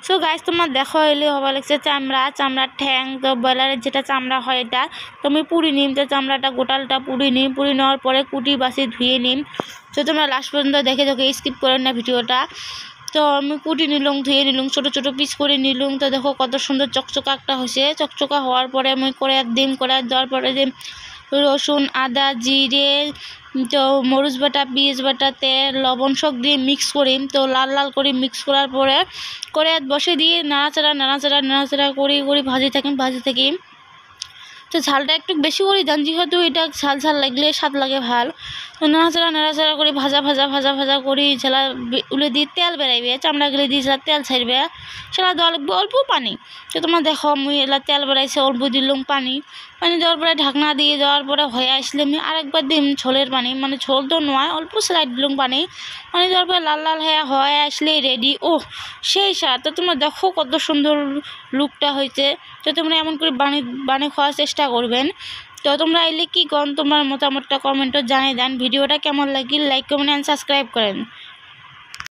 So guys তোমার দেখো এলে হওয়া লাগছে চামড়ার ঠ্যাং, তো ব্রয়লারের যেটা চামড়া হয় এটা তো আমি পুড়ি নিম, তো চামড়াটা গোটালটা পুড়ি নিম, পুড়ি নেওয়ার পরে কুটি বাসি ধুয়ে নিম। তো তোমরা লাস্ট পর্যন্ত দেখে স্কিপ করেন না ভিডিওটা। তো আমি কুটি নিলুম, ধুয়ে নিলুম, ছোটো ছোটো পিস করে নিলুম। তো দেখো কত সুন্দর চকচকা একটা হয়েছে। চকচকা হওয়ার পরে আমি কড়াইয়ে দিম, কড়াইয়ে দেওয়ার পরে যে রসুন, আদা, জিরে, তো মরিচ বাটা, পেঁয়াজ বাটা, তেল, লবণ সব দিয়ে মিক্স করিম। তো লাল লাল করে মিক্স করার পরে কড়াইয়ে বসে দিয়ে নাড়াচাড়া করে ভাজি থাকি। তো ঝালটা একটু বেশি করে দেন, যেহেতু এটা ঝাল লাগলে স্বাদ লাগে ভাল। তো নাড়াচাড়া করে ভাজা করে ঝালা উলে দিয়ে তেল বেরাইবে, চামড়া গেলে দিয়ে ঝালা তেল ছাড়বে, সেটা দেওয়া লাগবে অল্প পানি। তো তোমরা দেখো মুই এলা তেল বেড়াইছে, অল্প দিলাম পানি দেওয়ার পরে ঢাকনা দিয়ে দেওয়ার পরে হয়ে আসলে আমি আরেকবার দিম ঝোলের পানি, ঝোল তো নয়, অল্প স্লাইড দিলাম পানি দেওয়ার পরে লাল লাল হয়ে আসলে রেডি। ও সেই স্বাদ। তো তোমরা দেখো কত সুন্দর লুকটা হয়েছে। তো তোমরা এমন করে বানিয়ে খাওয়ার চেষ্টা করবেন। তো তোমরা এলে কি তোমার মতামতটা কমেন্টে জানিয়ে দেন। ভিডিওটা কেমন লাগিল লাইক কমেন্ট অ্যান্ড সাবস্ক্রাইব করেন।